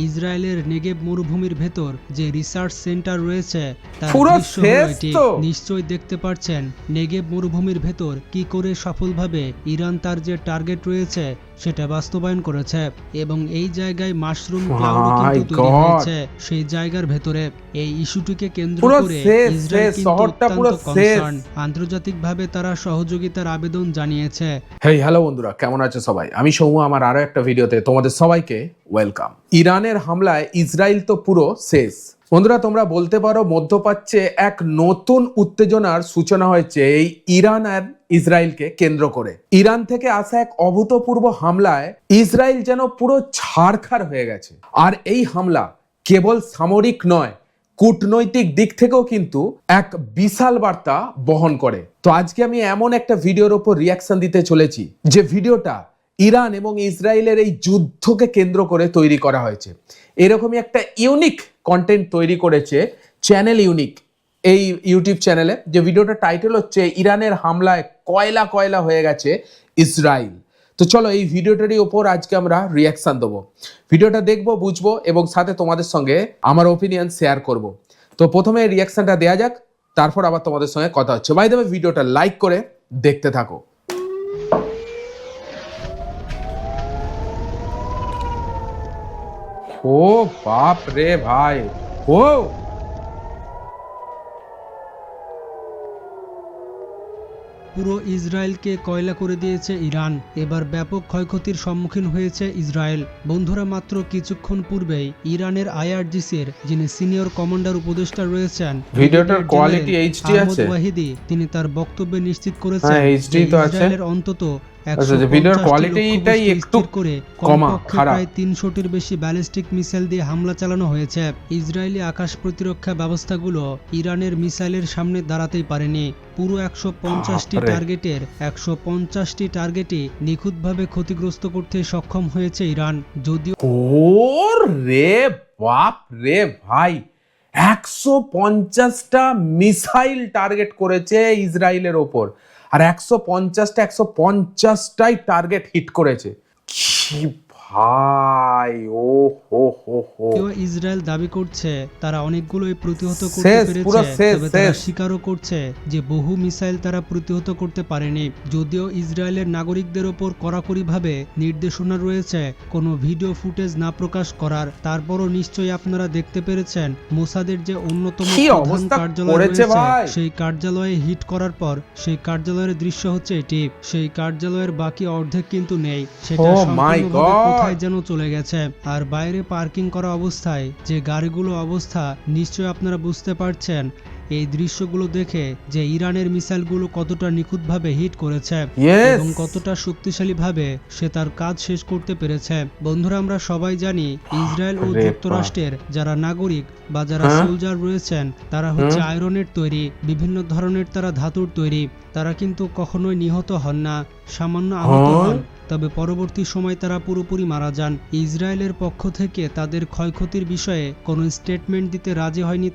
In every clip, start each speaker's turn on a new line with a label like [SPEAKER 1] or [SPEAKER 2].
[SPEAKER 1] ইসরায়েলের নেগেব মরুভূমির ভেতর যে রিসার্চ সেন্টার রয়েছে তার
[SPEAKER 2] পুরো
[SPEAKER 1] দৃশ্য হলো
[SPEAKER 2] শেষ
[SPEAKER 1] এটি।
[SPEAKER 2] তো।
[SPEAKER 1] নিশ্চয়ই দেখতে পাচ্ছেন নেগেব মরুভূমির ভেতর কি করে সফলভাবে ইরান তার যে টার্গেট রয়েছে সেটা বাস্তবায়ন করেছে এবং এই জায়গায় মাশরুম ক্লাউডও কিন্তু
[SPEAKER 2] My
[SPEAKER 1] তৈরি
[SPEAKER 2] God!
[SPEAKER 1] হয়েছে সেই জায়গার ভেতরে। এই ইস্যুটিকে কেন্দ্র
[SPEAKER 2] পুরো
[SPEAKER 1] করে
[SPEAKER 2] শেষ,
[SPEAKER 1] ইসরায়েল
[SPEAKER 2] শেষ,
[SPEAKER 1] কিন্তু
[SPEAKER 2] শহরটা
[SPEAKER 1] অত্যন্ত
[SPEAKER 2] পুরো শেষ।
[SPEAKER 1] কনসার্ন। আন্তর্জাতিকভাবে তারা সহযোগিতার আবেদন জানিয়েছে।
[SPEAKER 2] হেই হ্যালো বন্ধুরা, কেমন আছে সবাই? আমি সৌম্য, আমার আরো একটা ভিডিওতে তোমাদের সবাইকে ওয়েলকাম। ইরানের হামলায় ইসরায়েল তো পুরো শেষ। বন্ধুরা, তোমরা বলতে পারো মধ্যপ্রাচ্যে এক নতুন উত্তেজনার সূচনা হয়েছে এই ইরান আর ইসরায়েলকে কেন্দ্র করে। ইরান থেকে আসা এক অভূতপূর্ব হামলায় ইসরায়েল যেন পুরো ছাড়খাড় হয়ে গেছে। আর এই হামলা কেবল সামরিক নয়, কূটনৈতিক দিক থেকেও কিন্তু এক বিশাল বার্তা বহন করে। তো আজকে আমি এমন একটা ভিডিওর উপর রিয়াকশন দিতে চলেছি যে ভিডিওটা ইরান এবং ইসরায়েলের এই যুদ্ধকে কেন্দ্র করে তৈরি করা হয়েছে। এরকমই একটা ইউনিক কন্টেন্ট তৈরি করেছে চ্যানেল ইউনিক, এই ইউটিউব চ্যানেলে। যে ভিডিওটা টাইটেল হচ্ছে ইরানের হামলায় কয়লা কয়লা হয়ে গেছে ইসরায়েল। তো চলো এই ভিডিওটারই ওপর আজকে আমরা রিয়াকশন দেবো। ভিডিওটা দেখবো, বুঝবো এবং সাথে তোমাদের সঙ্গে আমার ওপিনিয়ন শেয়ার করব। তো প্রথমে রিয়াকশনটা দেওয়া যাক, তারপর আবার তোমাদের সঙ্গে কথা হচ্ছে। ভাই দেবে ভিডিওটা লাইক করে দেখতে থাকো। ও বাপ রে ভাই, ও
[SPEAKER 1] পুরো ইসরায়েলকে কয়লা করে দিয়েছে ইরান। এবার ব্যাপক ক্ষয়ক্ষতির সম্মুখীন হয়েছে ইসরায়েল। বন্ধুরা, মাত্র কিছুক্ষণ পূর্বেই ইরানের আইআরজিসির যিনি সিনিয়র কমান্ডার উপদেষ্টা রয়েছেন,
[SPEAKER 2] ভিডিওটার কোয়ালিটি এইচডি আছে?
[SPEAKER 1] ওয়াহিদি, তিনি তার বক্তব্যে নিশ্চিত করেছেন
[SPEAKER 2] হ্যাঁ, HD তো আছে।
[SPEAKER 1] ইসরায়েলের অন্তত
[SPEAKER 2] আচ্ছা, ভিডিওর কোয়ালিটিটাই একটু কমা, খারাপ।
[SPEAKER 1] প্রায় 300টির বেশি ব্যালিস্টিক মিসাইল দিয়ে হামলা চালানো হয়েছে। ইসরায়েলি আকাশ প্রতিরক্ষা ব্যবস্থাগুলো ইরানের মিসাইলের সামনে দাঁড়াতেই পারেনি। পুরো 150টি টার্গেটের 150টি টার্গেটই নিখুঁতভাবে ক্ষতিগ্রস্ত করতে সক্ষম হয়েছে ইরান। যদিও
[SPEAKER 2] ওর রে বাপ রে ভাই, 150টা মিসাইল টার্গেট করেছে ইসরায়েলের ওপর, আর 150টাই টার্গেট হিট করেছে। কি ভাই, ও হো হো হো।
[SPEAKER 1] ইসরায়েল দাবি করছে তারা অনেকগুলোই প্রতিহত করতে
[SPEAKER 2] শেষ,
[SPEAKER 1] পেরেছে,
[SPEAKER 2] পুরো শেষ,
[SPEAKER 1] তবে তারা
[SPEAKER 2] শেষ।
[SPEAKER 1] স্বীকারও করছে যে বহু মিসাইল তারা প্রতিহত করতে পারেনি। যদিও ইসরায়েলের নাগরিকদের ওপর কড়াকড়িভাবে নির্দেশনা রয়েছে কোনো ভিডিও ফুটেজ না প্রকাশ করার, তারপরও নিশ্চয়ই আপনারা দেখতে পেরেছেন মোসাদের যে অন্যতম
[SPEAKER 2] কি
[SPEAKER 1] প্রধান
[SPEAKER 2] অবস্থা
[SPEAKER 1] কার্যালয়
[SPEAKER 2] করেছে
[SPEAKER 1] রয়েছে
[SPEAKER 2] ভাই।
[SPEAKER 1] সেই কার্যালয়ে হিট করার পর সেই কার্যালয়ের দৃশ্য হচ্ছে এটি। সেই কার্যালয়ের বাকি অর্ধেক কিন্তু নেই, সেটা
[SPEAKER 2] Oh my
[SPEAKER 1] সম্পূর্ণভাবে
[SPEAKER 2] God!
[SPEAKER 1] কোথায় যেন চলে গেছে। আর বাইরে পার্কিং করা অবস্থায় যে গাড়িগুলো অবস্থা, নিশ্চয়ই আপনারা বুঝতে পারছেন এই দৃশ্যগুলো দেখে যে ইরানের মিসাইলগুলো কতটা নিখুঁতভাবে হিট করেছে
[SPEAKER 2] Yes!
[SPEAKER 1] এবং কতটা শক্তিশালীভাবে সে তার কাজ শেষ করতে পেরেছে। বন্ধুরা, আমরা সবাই জানি ইসরায়েল ও
[SPEAKER 2] রে
[SPEAKER 1] যুক্তরাষ্ট্রের যারা নাগরিক বা যারা
[SPEAKER 2] হ্যাঁ?
[SPEAKER 1] সোলজার রয়েছেন তারা হচ্ছে আয়রনের তৈরি, বিভিন্ন ধরনের তারা ধাতুর তৈরি। তারা কিন্তু কখনোই নিহত হন না, সামান্য আহত হন, তবে পরবর্তী সময় তারা পুরোপুরি মারা যান। ইসরায়েলের পক্ষ থেকে তাদের ক্ষয়ক্ষতির বিষয়ে কোনো স্টেটমেন্ট দিতে রাজি হয়নি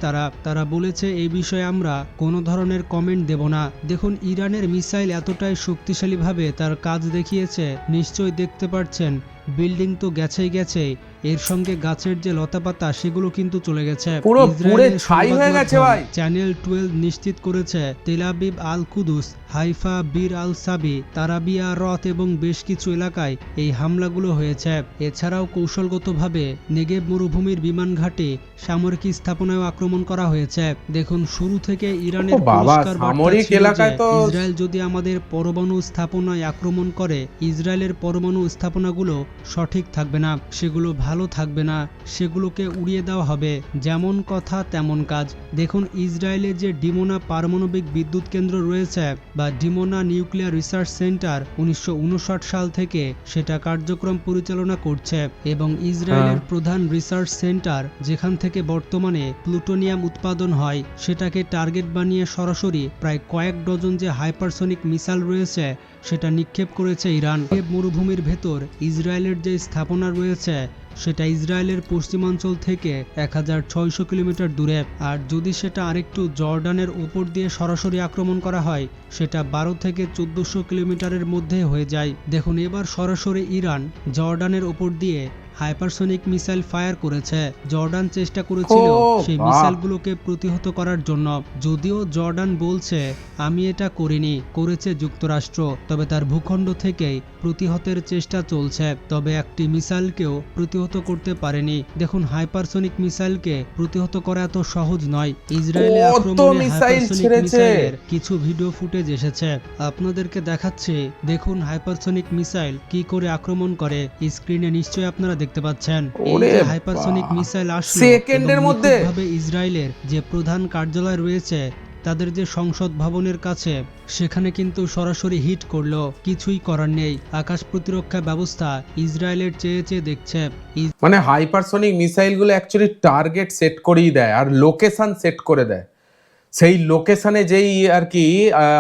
[SPEAKER 1] তারা বলেছে এই বিষয়ে আমরা কোনো ধরনের কমেন্ট দেব না। দেখুন, ইরানের মিসাইল এতটাই শক্তিশালীভাবে তার কাজ দেখিয়েছে, নিশ্চয়ই দেখতে পাচ্ছেন বিল্ডিং তো গেছেই, এর সঙ্গে গাছের যে লতাপাতা সেগুলো কিন্তু চলে গেছে।
[SPEAKER 2] পুরো পুড়ে
[SPEAKER 1] ইসরায়েলের
[SPEAKER 2] ছাই হয়ে গেছে
[SPEAKER 1] সংবাদ
[SPEAKER 2] ভাই।
[SPEAKER 1] মাধ্যম চ্যানেল 12 নিশ্চিত করেছে তেল আবিব, আল কুদুস, হাইফা, বীর আল সাবি, তারাবিয়া, রথ এবং বেশ কিছু এলাকায় এই হামলাগুলো হয়েছে। এছাড়াও কৌশলগতভাবে নেগেব মরুভূমির বিমান ঘাটে সামরিক স্থাপনায় আক্রমণ করা হয়েছে। দেখুন, শুরু থেকে ইরানের পরিষ্কার বার্তা
[SPEAKER 2] সামরিক
[SPEAKER 1] ছিল যে
[SPEAKER 2] এলাকায় তো
[SPEAKER 1] ইসরায়েল যদি আমাদের পরমাণু স্থাপনায় আক্রমণ করে, ইসরায়েলের পরমাণু স্থাপনাগুলো সঠিক থাকবে না, সেগুলো ভালো থাকবে না, সেগুলোকে উড়িয়ে দেওয়া হবে। যেমন কথা তেমন কাজ। দেখুন, ইসরায়েলের যে ডিমোনা পারমাণবিক বিদ্যুৎ কেন্দ্র রয়েছে বা ডিমোনা নিউক্লিয়ার রিসার্চ সেন্টার 1959 সাল থেকে সেটা কার্যক্রম পরিচালনা করছে এবং ইসরায়েলের প্রধান রিসার্চ সেন্টার যেখান থেকে বর্তমানে প্লুটোনিয়াম উৎপাদন হয়, সেটাকে টার্গেট বানিয়ে সরাসরি প্রায় কয়েক ডজন যে হাইপারসনিক মিসাইল রয়েছে সেটা নিক্ষেপ করেছে ইরান। মরুভূমির ভেতর ইসরায়েলের যে স্থাপনা রয়েছে সেটা ইসরায়েলের পশ্চিমাঞ্চল থেকে 1600 কিলোমিটার দূরে, আর যদি সেটা আরেকটু জর্ডানের উপর দিয়ে সরাসরি আক্রমণ করা হয় সেটা 12 থেকে 1400 কিলোমিটারের মধ্যে হয়ে যায়। দেখুন, এবার সরাসরি ইরান জর্ডানের উপর দিয়ে হাইপারসনিক মিসাইল ফায়ার করেছে। জর্ডান চেষ্টা করেছিল সেই মিসাইলগুলোকে প্রতিহত করার জন্য, যদিও জর্ডান বলছে আমি এটা করিনি, করেছে যুক্তরাষ্ট্র। তবে তার ভূখণ্ড থেকেই প্রতিহতের চেষ্টা চলছে, তবে একটি মিসাইলকেও প্রতিহত করতে পারেনি। দেখুন, হাইপারসনিক মিসাইলকে প্রতিহত করা এত সহজ নয়। ইসরায়েলে আক্রমণে হাইপারসনিক মিসাইলের কিছু ভিডিও ফুটেজ এসেছে, আপনাদেরকে দেখাচ্ছি। দেখুন হাইপারসনিক মিসাইল কি করে আক্রমণ করে, স্ক্রিনে নিশ্চয়ই আপনারা দেখতে পাচ্ছেন। এই যে হাইপারসনিক মিসাইল আসলো
[SPEAKER 2] সেকেন্ডের মধ্যে,
[SPEAKER 1] ইসরায়েলের যে প্রধান কার্যালয় রয়েছে তাদের যে সংসদ ভবনের কাছে, সেখানে কিন্তু সরাসরি হিট করলো। কিছুই করার নেই, আকাশ প্রতিরক্ষা ব্যবস্থা ইসরায়েলের চেয়ে চেয়ে দেখছে।
[SPEAKER 2] মানে হাইপারসনিক মিসাইলগুলো অ্যাকচুয়ালি টার্গেট সেট করেই দেয় আর লোকেশন সেট করে দেয়। সেই লোকেশনে যেই আর কি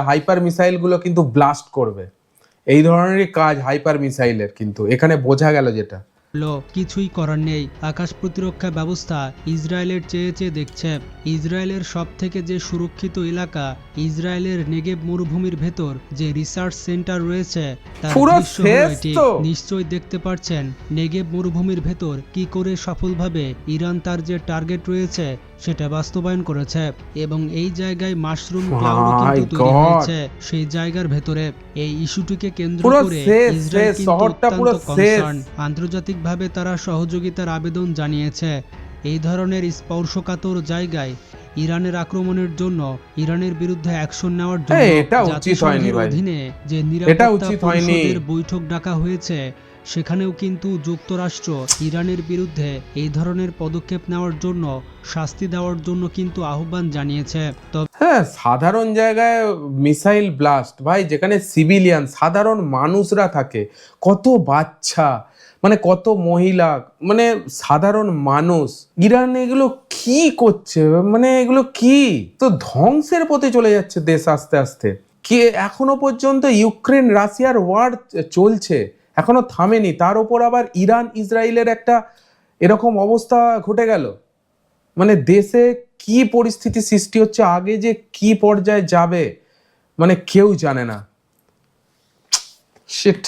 [SPEAKER 2] হাইপার মিসাইলগুলো কিন্তু ব্লাস্ট করবে। এই ধরনেরই কাজ হাইপার মিসাইলের, কিন্তু এখানে বোঝা গেল যেটা
[SPEAKER 1] কিছুই করার নেই, আকাশ প্রতিরক্ষা ব্যবস্থা ইসরায়েলের চেয়ে চেয়ে দেখছে। ইসরায়েলের সব থেকে যে সুরক্ষিত এলাকা, ইসরায়েলের নেগেব মরুভূমির ভেতর যে রিসার্চ সেন্টার রয়েছে তার দৃশ্য হলো এটি। নিশ্চয়ই দেখতে পাচ্ছেন নেগেব মরুভূমির ভেতর কি করে সফলভাবে ইরান তার যে টার্গেট রয়েছে সেটা বাস্তবায়ন করেছে, এবং এই জায়গায় মাশরুম ক্লাউড কিন্তু তৈরি হয়েছে সেই জায়গার ভেতরে। এই ইস্যুটিকে কেন্দ্র করে ইসরায়েল কিন্তু অত্যন্ত কনসার্ন। আন্তর্জাতিকভাবে তারা সহযোগিতার আবেদন জানিয়েছে। এই ধরনের স্পর্শকাতর জায়গায় ইরানের আক্রমণের জন্য, ইরানের বিরুদ্ধে অ্যাকশন নেওয়ার জন্য জাতিসংঘের অধীনে যে নিরাপত্তা পরিষদের বৈঠক ডাকা হয়েছে, সেখানেও কিন্তু যুক্তরাষ্ট্র ইরানের বিরুদ্ধে এই ধরনের পদক্ষেপ নেওয়ার জন্য, শাস্তি দেওয়ার জন্য কিন্তু আহ্বান জানিয়েছে।
[SPEAKER 2] হ্যাঁ, সাধারণ জায়গায় মিসাইল ব্লাস্ট, ভাই, যেখানে সিভিলিয়ান সাধারণ মানুষরা থাকে, কত বাচ্চা, মানে কত মহিলা, মানে সাধারণ মানুষ, ইরান এগুলো কি করছে? মানে এগুলো কি? তো ধ্বংসের পথে চলে যাচ্ছে দেশ আস্তে আস্তে। কি এখনো পর্যন্ত ইউক্রেন রাশিয়ার ওয়ার চলছে, এখনো থামেনি। তার উপর আবার ইরান ইসরায়েলের একটা এরকম অবস্থা ঘটে গেল। মানে দেশে কি পরিস্থিতি সৃষ্টি হচ্ছে, আগে যে কি পর্যায়ে যাবে মানে কেউ জানে না। শিট।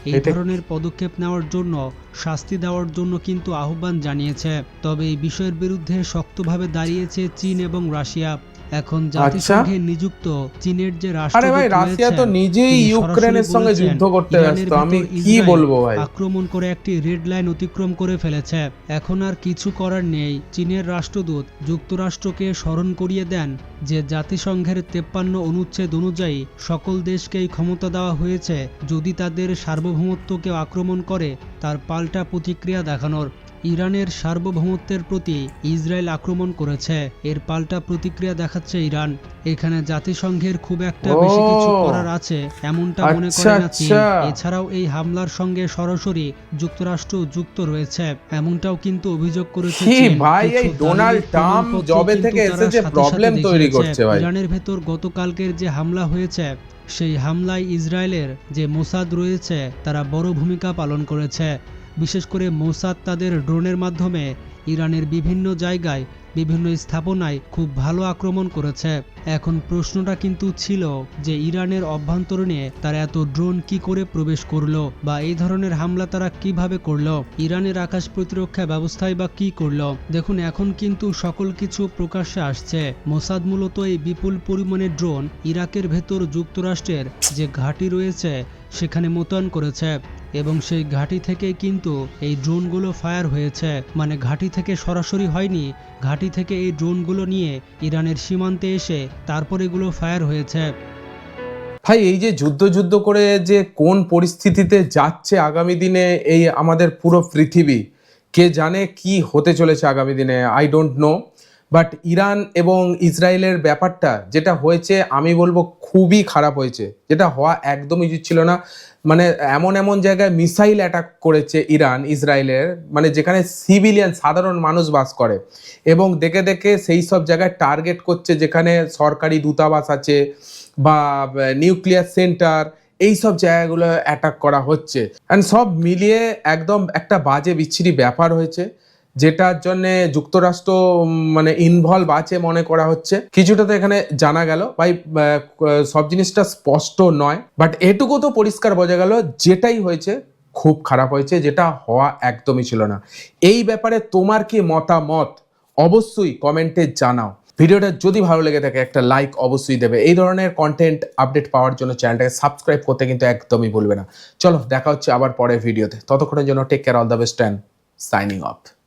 [SPEAKER 1] এই ধরনের পদক্ষেপ নেওয়ার জন্য, শাস্তি দেওয়ার জন্য কিন্তু আহ্বান জানিয়েছে। তবে এই বিষয়ের বিরুদ্ধে শক্তভাবে দাঁড়িয়েছে চীন এবং রাশিয়া। এখন জাতিসংঘে নিযুক্ত চীনের যে রাষ্ট্রদূত রয়েছে,
[SPEAKER 2] রাশিয়া তো নিজেই ইউক্রেনের সঙ্গে যুদ্ধ করতে ব্যস্ত। আমি কি বলবো ভাই,
[SPEAKER 1] আক্রমণ করে একটি রেড লাইন অতিক্রম করে ফেলেছে। এখন আর কিছু করার নেই। চীনের রাষ্ট্রদূত যুক্তরাষ্ট্রকে স্মরণ করিয়ে দেন যে জাতিসংঘের 53 অনুচ্ছেদ অনুযায়ী সকল দেশকেই ক্ষমতা দেওয়া হয়েছে যদি তাদের সার্বভৌমত্বকে আক্রমণ করে তার পাল্টা প্রতিক্রিয়া দেখানোর। ইরানের সার্বভৌমত্বের প্রতি ইসরায়েল আক্রমণ করেছে, এর পাল্টা প্রতিক্রিয়া দেখাচ্ছে ইরান। এখানে জাতিসংঘের খুব একটা বেশি কিছু করার আছে এমনটা মনে করে না চীন। এছাড়াও এই হামলার সঙ্গে সরাসরি যুক্তরাষ্ট্র যুক্ত রয়েছে এমনটাও কিন্তু অভিযোগ করেছে চীন।
[SPEAKER 2] ভাই, এই ডোনাল্ড ট্রাম্প জবে থেকে এসেছে প্রবলেম তৈরি করছে ভাই।
[SPEAKER 1] ইরানের ভেতর গতকালকের যে হামলা হয়েছে, সেই হামলায় ইসরায়েলের যে মোসাদ রয়েছে তারা বড় ভূমিকা পালন করেছে। বিশেষ করে মোসাদ তাদের ড্রোনের মাধ্যমে ইরানের বিভিন্ন জায়গায়, বিভিন্ন স্থাপনায় খুব ভালো আক্রমণ করেছে। এখন প্রশ্নটা কিন্তু ছিল যে ইরানের অভ্যন্তরীণে তারা এত ড্রোন কি করে প্রবেশ করলো, বা এই ধরনের হামলা তারা কিভাবে করলো, ইরানের আকাশ প্রতিরক্ষা ব্যবস্থায় বা কি করলো। দেখুন, এখন কিন্তু সকল কিছু প্রকাশ্যে আসছে। মোসাদ মূলত এই বিপুল পরিমাণে ড্রোন ইরাকের ভেতর যুক্তরাষ্ট্রের যে ঘাঁটি রয়েছে সেখানে মোতায়েন করেছে, এবং সেই ঘাঁটি থেকে কিন্তু এই ড্রোনগুলো ফায়ার হয়েছে। মানে ঘাঁটি থেকে সরাসরি হয়নি, ঘাঁটি থেকে এই ড্রোনগুলো নিয়ে ইরানের সীমান্তে এসে তারপর এগুলো ফায়ার হয়েছে।
[SPEAKER 2] ভাই, এই যে যুদ্ধ করে যে কোন পরিস্থিতিতে যাচ্ছে আগামী দিনে এই আমাদের পুরো পৃথিবী, কে জানে কি হতে চলেছে আগামী দিনে, I don't know. But Iran এবং ইসরায়েলের ব্যাপারটা যেটা হয়েছে, আমি বলবো খুবই খারাপ হয়েছে, যেটা হওয়া একদমই উচিত ছিল না। মানে এমন জায়গায় মিসাইল অ্যাটাক করেছে ইরান ইসরায়েলের, মানে যেখানে সিভিলিয়ান সাধারণ মানুষ বাস করে, এবং দেখে সেই সব জায়গায় টার্গেট করছে যেখানে সরকারি দূতাবাস আছে বা নিউক্লিয়ার সেন্টার, এই সব জায়গাগুলো অ্যাটাক করা হচ্ছে। অ্যান্ড সব মিলিয়ে একদম একটা বাজে বিচ্ছিরি ব্যাপার হয়েছে, যেটার জন্য যুক্তরাষ্ট্র মানে ইনভলভ আছে মনে করা হচ্ছে। কিছুটা তো এখানে জানা গেল ভাই, সব জিনিসটা স্পষ্ট নয়, বাট এটুকু তো পরিষ্কার বোঝা গেল যেটাই হয়েছে খুব খারাপ হয়েছে, যেটা হওয়া একদমই ছিল না। এই ব্যাপারে তোমার কি মতামত অবশ্যই কমেন্টে জানাও। ভিডিওটা যদি ভালো লেগে থাকে একটা লাইক অবশ্যই দেবে। এই ধরনের কন্টেন্ট আপডেট পাওয়ার জন্য চ্যানেলটাকে সাবস্ক্রাইব করতে কিন্তু একদমই ভুলবে না। চলো দেখা হচ্ছে আবার পরের ভিডিওতে, ততক্ষণের জন্য take care, all the best and signing of.